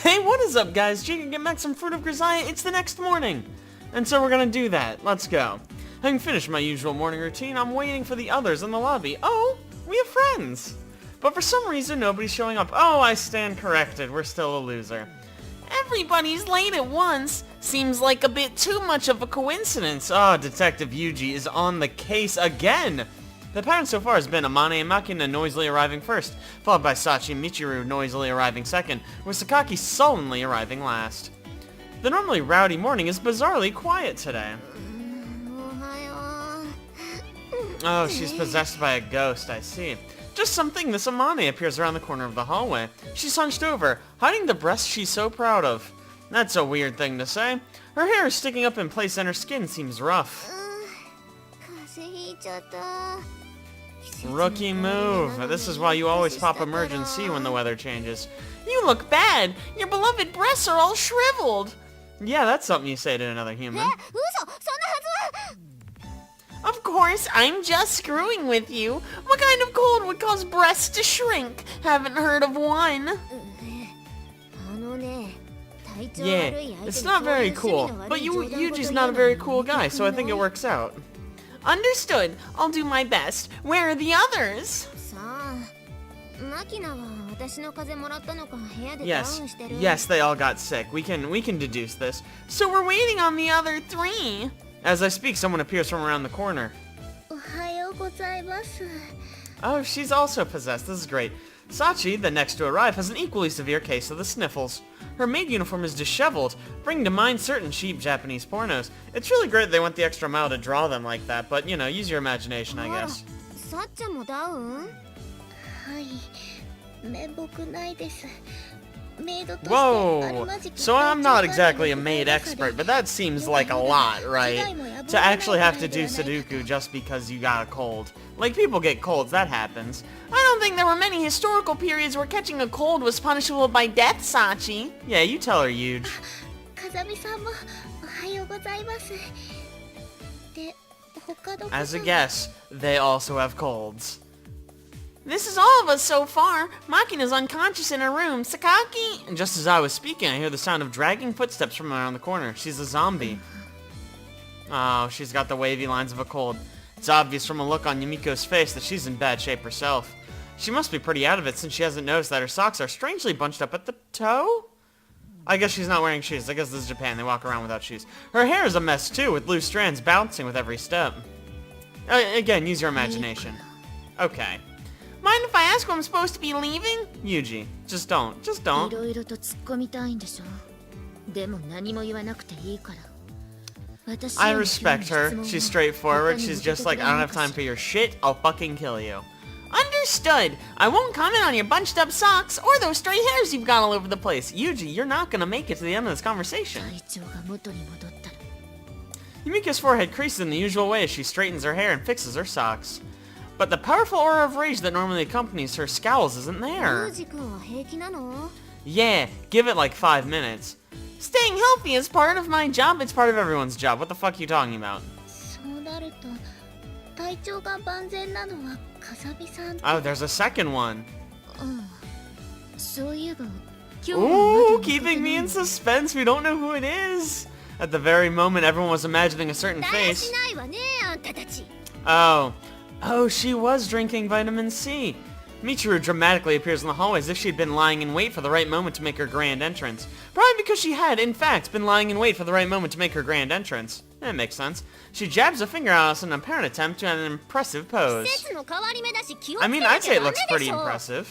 Hey, what is up, guys? Jake can get back some Fruit of Grisaia. It's the next morning. And so we're gonna do that. Let's go. Having finished my usual morning routine, I'm waiting for the others in the lobby. Oh, we have friends. But for some reason, nobody's showing up. Oh, I stand corrected. We're still a loser. Everybody's late at once. Seems like a bit too much of a coincidence. Oh, Detective Yuji is on the case again. The pattern so far has been Amane and Makina noisily arriving first, followed by Sachi and Michiru noisily arriving second, with Sakaki sullenly arriving last. The normally rowdy morning is bizarrely quiet today. Oh, she's possessed by a ghost, I see. Just something, this Amane appears around the corner of the hallway. She's hunched over, hiding the breast she's so proud of. That's a weird thing to say. Her hair is sticking up in place and her skin seems rough. Rookie move. This is why you always pop emergency when the weather changes. You look bad. Your beloved breasts are all shriveled. Yeah, that's something you say to another human. Of course, I'm just screwing with you. What kind of cold would cause breasts to shrink? Haven't heard of one. Yeah, it's not very cool, but Yuji's not a very cool guy, so I think it works out. Understood. I'll do my best. Where are the others? Yes, they all got sick. We can deduce this. So we're waiting on the other three. As I speak, someone appears from around the corner. Oh, she's also possessed. This is great. Sachi, the next to arrive, has an equally severe case of the sniffles. Her maid uniform is disheveled, bringing to mind certain cheap Japanese pornos. It's really great they went the extra mile to draw them like that, but, you know, use your imagination, I guess. Whoa! So I'm not exactly a maid expert, but that seems like a lot, right? To actually have to do Sudoku just because you got a cold. Like, people get colds, that happens. I don't think there were many historical periods where catching a cold was punishable by death, Sachi. Yeah, you tell her, Yuge. As a guess, they also have colds. This is all of us so far. Makina's unconscious in her room. Sakaki! And just as I was speaking, I hear the sound of dragging footsteps from around the corner. She's a zombie. Oh, she's got the wavy lines of a cold. It's obvious from a look on Yumiko's face that she's in bad shape herself. She must be pretty out of it since she hasn't noticed that her socks are strangely bunched up at the toe? I guess she's not wearing shoes. I guess this is Japan. They walk around without shoes. Her hair is a mess too, with loose strands bouncing with every step. Again, use your imagination. Okay. Mind if I ask when I'm supposed to be leaving? Yuji, just don't. Just don't. I respect her. She's straightforward. She's just like, I don't have time for your shit. I'll fucking kill you. Understood. I won't comment on your bunched up socks or those stray hairs you've got all over the place. Yuji, you're not gonna make it to the end of this conversation. Yumiko's forehead creases in the usual way as she straightens her hair and fixes her socks. But the powerful aura of rage that normally accompanies her scowls isn't there. Yeah, give it like 5 minutes. Staying healthy is part of my job, it's part of everyone's job. What the fuck are you talking about? Oh, there's a second one. Ooh, keeping me in suspense. We don't know who it is. At the very moment, everyone was imagining a certain face. Oh, she was drinking vitamin C. Michiru dramatically appears in the hallway as if she'd been lying in wait for the right moment to make her grand entrance. Probably because she had, in fact, been lying in wait for the right moment to make her grand entrance. That makes sense. She jabs a finger at us in an apparent attempt to an impressive pose. I mean, I'd say it looks pretty impressive.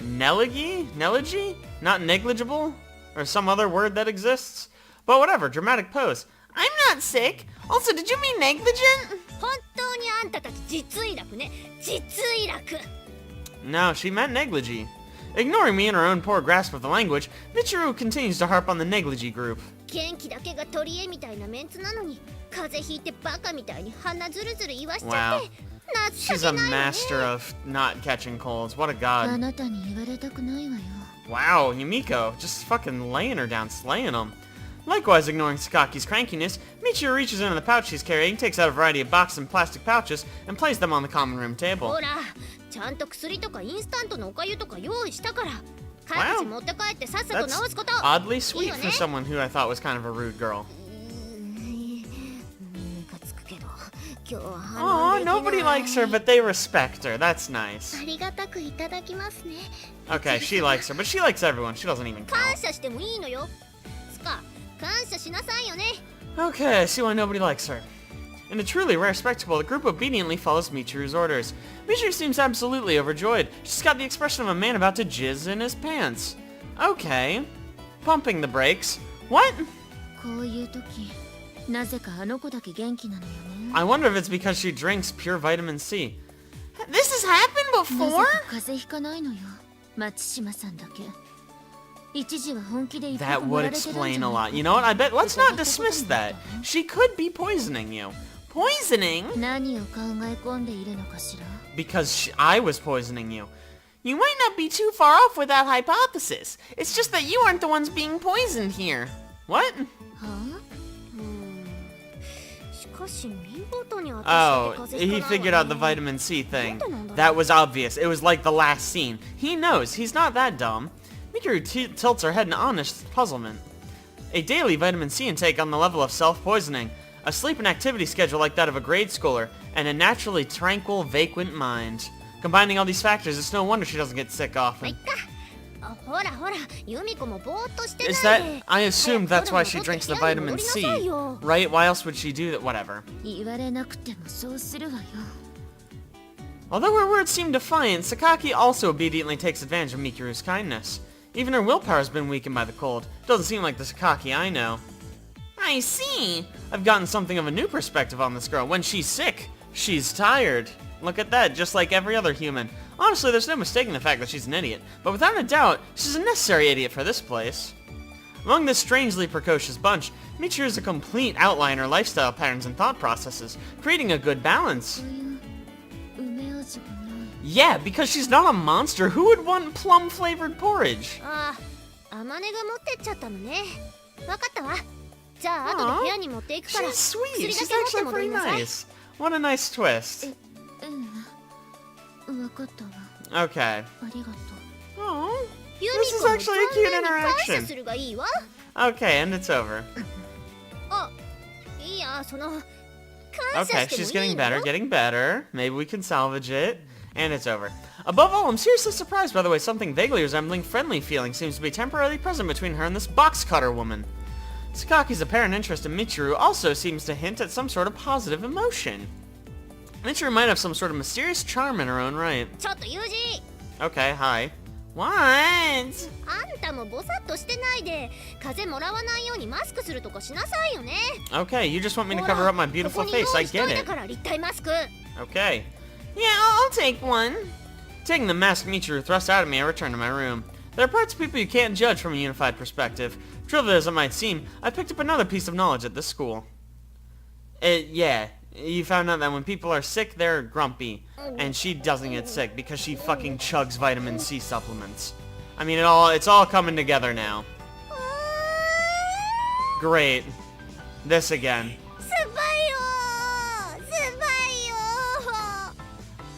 Nelegy? Nelegy? Not negligible? Or some other word that exists? But whatever, dramatic pose. I'm not sick. Also, did you mean negligent? No, she meant negligee. Ignoring me and her own poor grasp of the language, Michiru continues to harp on the negligee group. Wow. She's a master of not catching colds. What a god. Wow, Yumiko, just fucking laying her down, slaying them. Likewise, ignoring Sakaki's crankiness, Michiru reaches into the pouch she's carrying, takes out a variety of boxes and plastic pouches, and places them on the common room table. ほら、ちゃんと薬とかインスタントのお粥とか用意したから。帰って持って帰ってさっさと治すこと。 Oddly sweet for someone who I thought was kind of a rude girl. Oh, nobody likes her, but they respect her. That's nice. ありがたくいただきますね。 Okay, she likes her, but she likes everyone. She doesn't even 感 count. 謝してもいいのよ。つか、感謝しなさいよね。 Okay, I see why nobody likes her. In a truly rare spectacle, the group obediently follows Michiru's orders. Michiru seems absolutely overjoyed. She's got the expression of a man about to jizz in his pants. Okay. Pumping the brakes. What? こういう時、なぜかあの子だけ元気なのよね。 I wonder if it's because she drinks pure vitamin C. This has happened なぜ before? か風邪ひかないのよ。松島さんだけ。一時は本気で一 That 服盛 would られてるんじゃ explain な a い lot. You know what? I bet let's not dismiss that. She could be poisoning you. Poisoning? 何を考え込んでいるのかしら。 Because I was poisoning you. You might not be too far off with that hypothesis. It's just that you aren't the ones being poisoned here. What? はあ？しかし見事に私 Oh, だけ風邪 he ひかない figured わ out the ね。 vitamin C thing. That was obvious. It was like the last scene. He knows. He's not that dumb. Michiru tilts her head in honest puzzlement. A daily vitamin C intake on the level of self-poisoning, a sleep and activity schedule like that of a grade schooler, and a naturally tranquil, vacant mind. Combining all these factors, it's no wonder she doesn't get sick まあ often. いっか。あ、ほらほら、由美子もぼーっとしてない Is で。 that... I assumed that's why she 早く drinks the 部屋に vitamin 戻りな C, さいよ。 right? Why else would she do that? Whatever. 言われなくてもそうするわよ。 Although her words seem defiant, Sakaki also obediently takes advantage of Mikiru's kindness. Even her willpower has been weakened by the cold. Doesn't seem like the Sakaki I know. I see. I've gotten something of a new perspective on this girl. When she's sick, she's tired. Look at that, just like every other human. Honestly, there's no mistaking the fact that she's an idiot, but without a doubt, she's a necessary idiot for this place. Among this strangely precocious bunch, Michiru is a complete outline in her lifestyle patterns and thought processes, creating a good balance. そういう梅味がない。 Yeah, because she's not a monster. Who would want plum-flavored porridge? ああ、あまねが持ってっちゃったのね。わかったわ。じゃあ後で部屋に持っていくから。 She's sweet. 薬 She's だけ actually 持って戻り pretty なさい。 nice. What a nice twist. わかったわ。 Okay. ありがとう。 Oh, 由 this 美 is 子も actually a cute 残念に感謝 interaction. するがいいわ。 Okay, and it's over. あ、いや、その感 Okay, 謝 she's してもいい getting の？ better, getting better. Maybe we can salvage it. And it's over. Above all, I'm seriously surprised by the way something vaguely resembling friendly feeling seems to be temporarily present between her and this box cutter woman. Sakaki's apparent interest in Michiru also seems to hint at some sort of positive emotion. Michiru might have some sort of mysterious charm in her own right. ちょっとユージ、 Okay, hi. What? あんたもぼさっとしてないで、風もらわないようにマスクするとかしなさいよね。 Okay, you just want me to ほら、 cover up my こ beautiful こに face. 用 I 意しと get いた it. から立体マスク。 Okay. Yeah, I'll take one. Taking the mask Michiru thrust out at me, I return to my room. There are parts of people you can't judge from a unified perspective. Trivial as it might seem, I picked up another piece of knowledge at this school. Yeah, you found out that when people are sick, they're grumpy. And she doesn't get sick because she fucking chugs vitamin C supplements. I mean, it's all coming together now. Great. This again. すばいよ、すばいよ。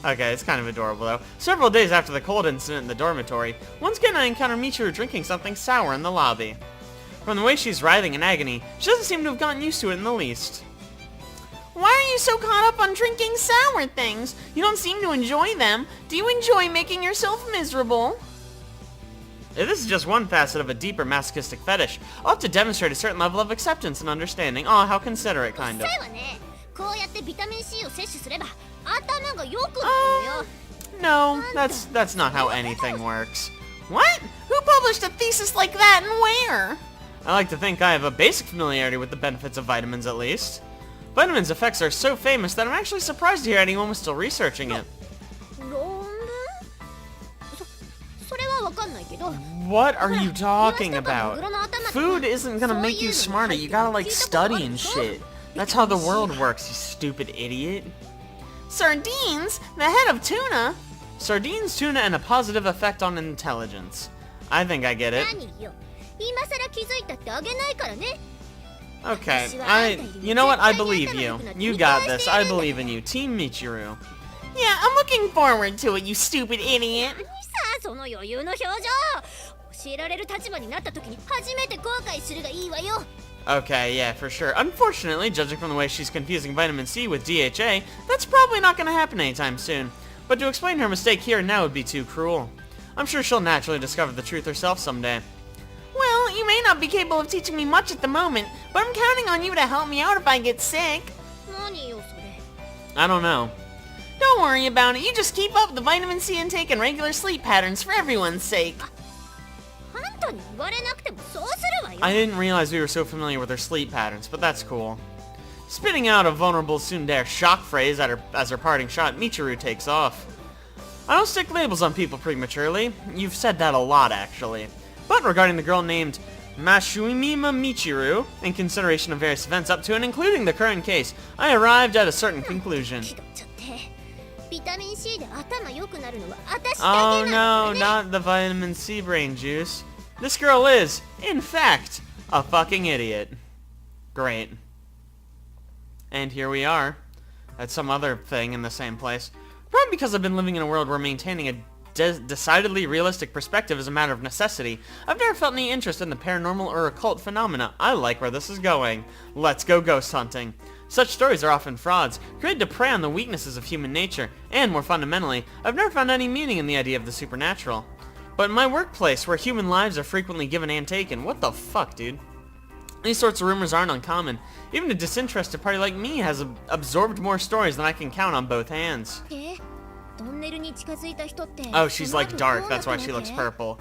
Okay, it's kind of adorable though. Several days after the cold incident in the dormitory, once again I encounter Michiru drinking something sour in the lobby. From the way she's writhing in agony, she doesn't seem to have gotten used to it in the least. Why are you so caught up on drinking sour things? You don't seem to enjoy them. Do you enjoy making yourself miserable? If this is just one facet of a deeper masochistic fetish, I'll have to demonstrate a certain level of acceptance and understanding. Oh, how considerate, うっ kind さ of. いわね。こうやってビタミン C を摂取すれば頭が良くなるのよ。 No, that's not how anything works. What? Who published a thesis like that and where? I like to think I have a basic familiarity with the benefits of vitamins at least. Vitamins' effects are so famous that I'm actually surprised to hear anyone was still researching it. 論文？それはわかんないけど。 What are you talking about? Food isn't gonna make you smarter, you gotta like study and shit. That's how the world works, you stupid idiot. Sardines? The head of tuna? Sardines, tuna, and a positive effect on intelligence. I think I get it. 何よ。今さら気づいたってあげないからね。Okay, you know what? I believe you. You got this. I believe in you. Team Michiru. Yeah, I'm looking forward to it, you stupid idiot. 何さその余裕の表情。教えられる立場になった時に初めて後悔するがいいわよ。 Okay, yeah, for sure. Unfortunately, judging from the way she's confusing vitamin C with DHA, that's probably not going to happen anytime soon. But to explain her mistake here and now would be too cruel. I'm sure she'll naturally discover the truth herself someday. Well, you may not be capable of teaching me much at the moment, but I'm counting on you to help me out if I get sick. 何よそれ。 I don't know. Don't worry about it, you just keep up the vitamin C intake and regular sleep patterns for everyone's sake. あんたに言われなくてもそうするわよ。 I didn't realize we were so familiar with her sleep patterns, but that's cool. Spitting out a vulnerable tsundere shock phrase as her parting shot, Michiru takes off. I don't stick labels on people prematurely. You've said that a lot, actually. But regarding the girl named Mashuimima Michiru, in consideration of various events up to and including the current case, I arrived at a certain conclusion. 気取っちゃって。ビタミン C で頭良くなるのは私だけ Oh なの no, ね。 not the vitamin C brain juice. This girl is, in fact, a fucking idiot. Great. And here we are, at some other thing in the same place. Probably because I've been living in a world where maintaining a decidedly realistic perspective is a matter of necessity. I've never felt any interest in the paranormal or occult phenomena. I like where this is going. Let's go ghost hunting. Such stories are often frauds, created to prey on the weaknesses of human nature, and more fundamentally, I've never found any meaning in the idea of the supernatural. But in my workplace, where human lives are frequently given and taken, what the fuck, dude? These sorts of rumors aren't uncommon. Even a disinterested party like me has absorbed more stories than I can count on both hands. え、トンネルに近づいた人って。 Oh, she's その like 後 dark, どう that's な why った she わ looks け？ purple.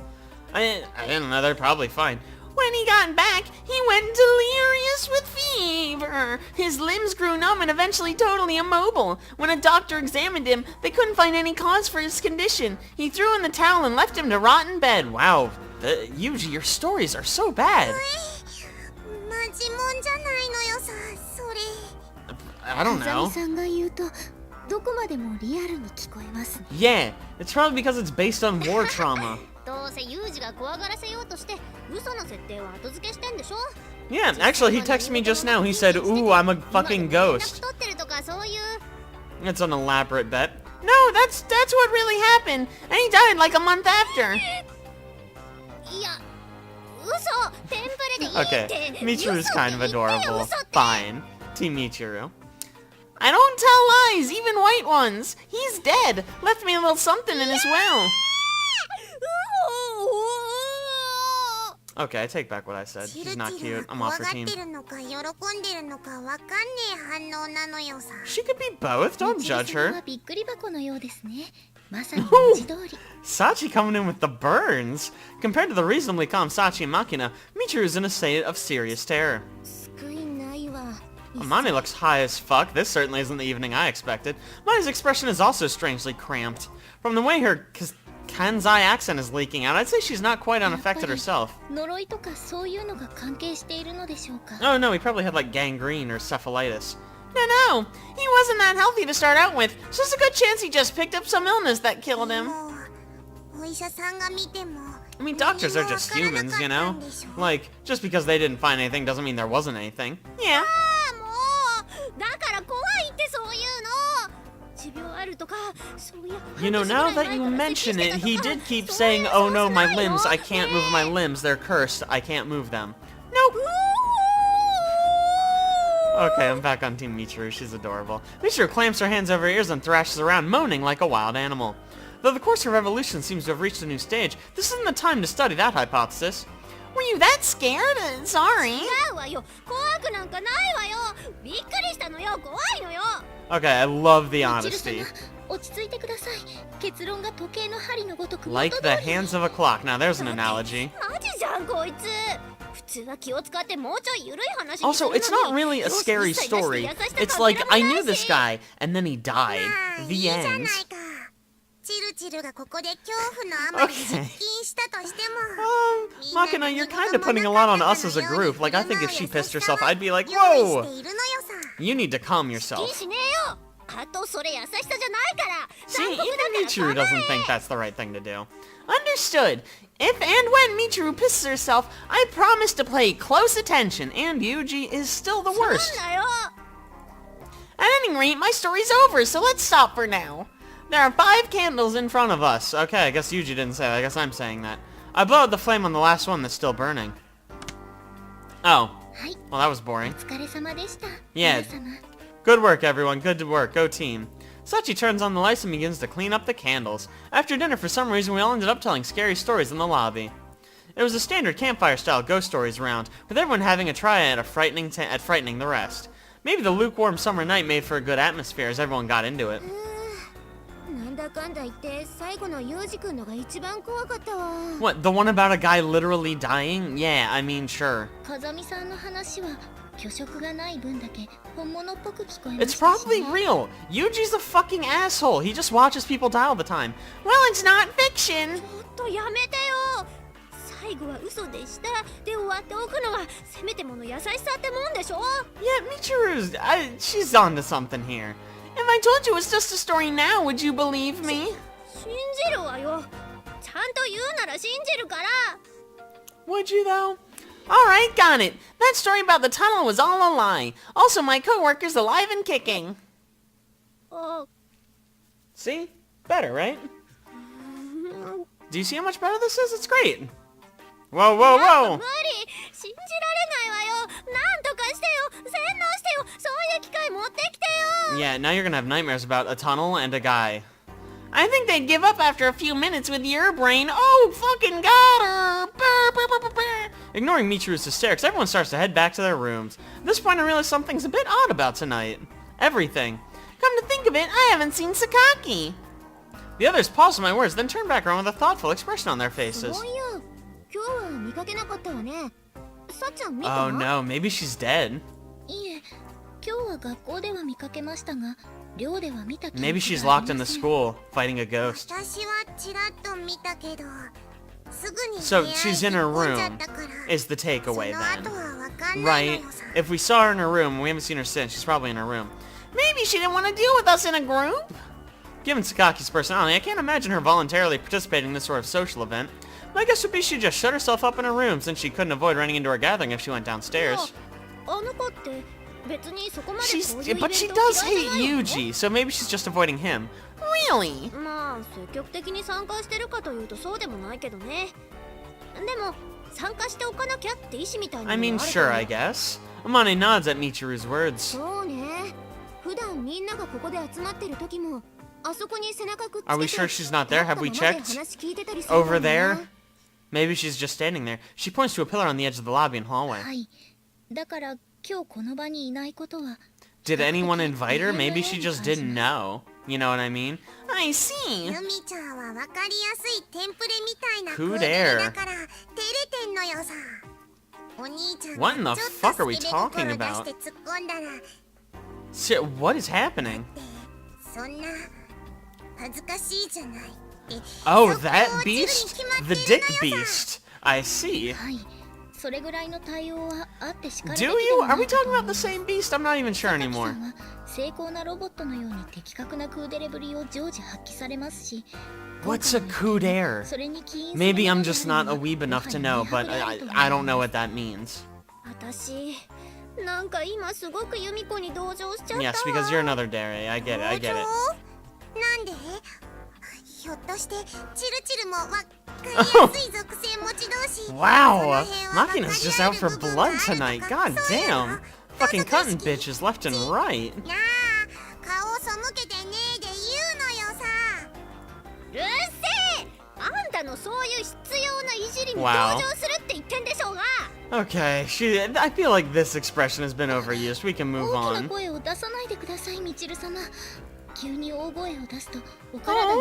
I don't know, they're probably fine. When he got back, he went delirious with fever. His limbs grew numb and eventually totally immobile. When a doctor examined him, they couldn't find any cause for his condition. He threw in the towel and left him to rot in bed. Wow, Yuji, your stories are so bad. マジもんじゃないのよさ、それ。 I don't 風見 know. さんが言うと、どこまでもリアルに聞こえますね。 Yeah, it's probably because it's based on war trauma. どうせユージが怖がらせようとして嘘の設定を後付けしてんでしょ。 Yeah, actually, he texted me just now. He said, ooh, I'm a fucking ghost. 撮ってるとかそういう。 It's an elaborate bet. No, that's what really happened. And he died like a month after. いや、嘘。テンプレでいいって。 Okay, Michiru's kind of adorable. Fine. Team Michiru. I don't tell lies, even white ones. He's dead. Left me a little something in his will. Okay, I take back what I said. He's not cute. I'm off her team. チルチルが怖がってるのか喜んでるのかわかんねえ反応なのよさ。 She could be both. Don't judge ミチルさん her. はびっくり箱のようですね。まさに文字通り。 Sachi coming in with the burns. Compared to the reasonably calm Sachi and Makina, Michiru's in a state of serious terror. 救いないわ。 Amane looks high as fuck. This certainly isn't the evening I expected. Mane's expression is also strangely cramped. From the way her Kanzai accent is leaking out, I'd say she's not quite unaffected herself. 呪いとかそういうのが関係しているのでしょうか。 Oh no, he probably had like gangrene or cephalitis. No, he wasn't that healthy to start out with. So there's a good chance he just picked up some illness that killed him. お医者さんが見ても。 I mean, doctors are just humans, you know? Like, just because they didn't find anything doesn't mean there wasn't anything. Yeah. だから怖いってそういうの。持病あるとかそういう。 You know, now that you mention it, he did keep saying, oh no, my limbs, I can't move my limbs, they're cursed, I can't move them. Nope. Okay, I'm back on Team Michiru, she's adorable. Michiru clamps her hands over her ears and thrashes around, moaning like a wild animal. Though the course of evolution seems to have reached a new stage, this isn't the time to study that hypothesis. Were you that scared? Sorry. 違うわよ。怖くなんかないわよ。びっくりしたのよ。怖いのよ。 Okay, I love the ミチル honesty. 様、落ち着いてください。結論が時計の針のごとく。 Like the hands of a clock. Now there's an analogy. マジじゃんこいつ。普通は気を使ってもうちょい緩い話にする Also, のに。 it's not really a scary story. It's like, I knew this guy, and then he died. The end. チルチルがここで恐怖のあまり実験したとしても。 Makina, you're kind of putting a lot on us as a group. Like, I think if she pissed herself, I'd be like, whoa! You need to calm 気 yourself. しねえよ。あとそれ優しさじゃないから See, 残酷 even だから Michiru doesn't think that's the right thing to do. Understood. If and when Michiru pisses herself, I promise to pay close attention, and Yuji is still the そん worst. なよ At any rate, my story's over, so let's stop for now. There are 5 candles in front of us. Okay, I guess Yuji didn't say that. I guess I'm saying that. I blew out the flame on the last one that's still burning. Oh. はい Well, that was boring. お疲れ様でした Yeah. 皆様 Good work, everyone. Good work. Go team. Sachi turns on the lights and begins to clean up the candles. After dinner, for some reason, we all ended up telling scary stories in the lobby. It was a standard campfire-style ghost stories round, with everyone having a try at frightening the rest. Maybe the lukewarm summer night made for a good atmosphere as everyone got into it. なんだかんだ言って最後のユージ君のが一番怖かったわ What, the one about a guy literally dying? Yeah, I mean, sure. 風見さんの話は虚飾がない分だけ本物っぽく聞こえま It's したし probably real. Yuji's a fucking asshole. He just watches people die all the time. Well, it's not fiction. ちょっとやめてよ最後は嘘でしたで終わっておくのがせめてもの優しさってもんでしょ Yeah, Michiru's... she's onto something here. If I told you it's just a story now, would you believe me? 信じるわよちゃんと言うなら信じるから Would you, though? Alright, got it. That story about the tunnel was all a lie. Also, my coworker's alive and kicking. あ See? Better, right? Do you see how much better this is? It's great. Whoa, whoa, 無 whoa! 理信じられないわよなんとかしてよ洗脳してよそういう機会持ってきてよ Yeah, now you're gonna have nightmares about a tunnel and a guy. I think they'd give up after a few minutes with your brain. Oh, fucking got her! Brr, brr, brr, brr, brr. Ignoring Michiru's hysterics, everyone starts to head back to their rooms. At this point, I realize something's a bit odd about tonight. Everything. Come to think of it, I haven't seen Sakaki. The others pause at my words, then turn back around with a thoughtful expression on their そ faces. ういう今日は見かけなかったわねさっちゃん見た Oh no, maybe she's dead. いえ今日は学校では見かけましたが寮では見た記憶 Maybe she's があ locked り in ま the せん school, fighting a ghost. 私はちらっと見たけどすぐに So 部屋へ she's in 引 her っ込んじゃっ room, たから is the takeaway その then. 後はわかんないの Right? よさ If we saw her in her room, we haven't seen her since, she's probably in her room. Maybe she didn't want to deal with us in a group. Given Sakaki's personality, I can't imagine her voluntarily participating in this sort of social event. My guess would be she'd just shut herself up in her room since she couldn't avoid running into her gathering if she went downstairs. あの子って別にそこまで She's, こういうイベント but she 嫌い does じゃ hate ないの Yuji, so maybe she's just avoiding him. Really? まあ積極的に参加してるかというとそうでもないけどねでも参加しておかなきゃって意志みたいな I の mean, がある sure, から I guess. Amane nods at Michiru's words. そうね普段みんながここで集まってる時もあそこに背中くっつけて Are we sure she's not there? Have we 立ったままで checked? 話聞いてたりするの Over にな there? Maybe she's just standing there. She points to a pillar on the edge of the lobby and hallway. はいだから今日この場にいないことは Did anyone invite her? Maybe she just didn't know. You know what I mean? I see. ユミちゃんはわかりやすいテンプレみたいな Who 行動だ dare? から照れてんのよさお兄ちゃん What in the がちょっ fuck と are we スケベ心 talking 出 about? して突っ込んだら What is happening? そんな恥ずかしいじゃないって Oh, そこ that 落ちるに beast? 決まって The る dick のよさ beast. I see. はいそれぐらいの対応はあってしかるべ Do きで you? はな Are い we かと talking 思い about ま the す same beast? I'm not even sure さ anymore. んは精巧なロボットのように的確なクーデレぶりを常時発揮されますし What's a coup d'eire? それに起因する Maybe も I'm の just があ not る a のは weeb enough to も know, は but や見破れると思います I don't know what that means. 私なんか今すごくユミコに同情しちゃったわ Yes, because you're another Dare. I get it, I get it. なんでひょっとしてチルチルもわかりやすい属性持ち同士 Wow! その辺は Makina's just out for 分かり合え blood る部分があると tonight. か God そういうの damn! Fucking cutting bitches left and right. なあ顔背けてねえで言うのよさうるせえあんたのそういう必要ないじりに同 Wow. 情するって言ってんでしょうが Okay, I feel like this expression has been overused. We can move 大きな on. 声を出さないでくださいみちる様急に大声を出すとお体に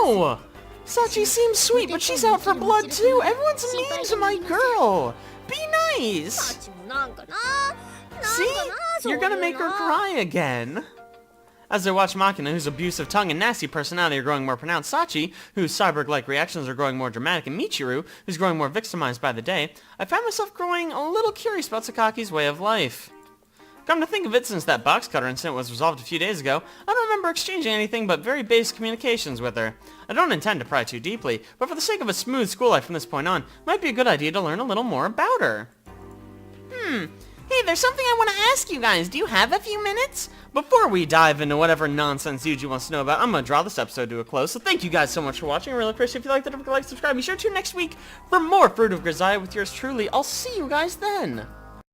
Oh, wow! Sachi seems sweet, but she's out for blood too. Everyone's mean to my girl. Be パ nice. チもなんかな See? You're gonna make her cry again. As I watch Makina, whose abusive tongue and nasty personality are growing more pronounced, Sachi, whose cyborg-like reactions are growing more dramatic, and Michiru, who's growing more victimized by the day, I find myself growing a little curious about Sakaki's way of life. Come to think of it, since that box cutter incident was resolved a few days ago, I don't remember exchanging anything but very basic communications with her. I don't intend to pry too deeply, but for the sake of a smooth school life from this point on, it might be a good idea to learn a little more about her. Hey, there's something I want to ask you guys. Do you have a few minutes? Before we dive into whatever nonsense Yuji wants to know about, I'm going to draw this episode to a close. So thank you guys so much for watching. I really appreciate it. If you liked it, don't forget to like, subscribe. Be sure to tune next week for more Fruit of Grisaia with yours truly. I'll see you guys then.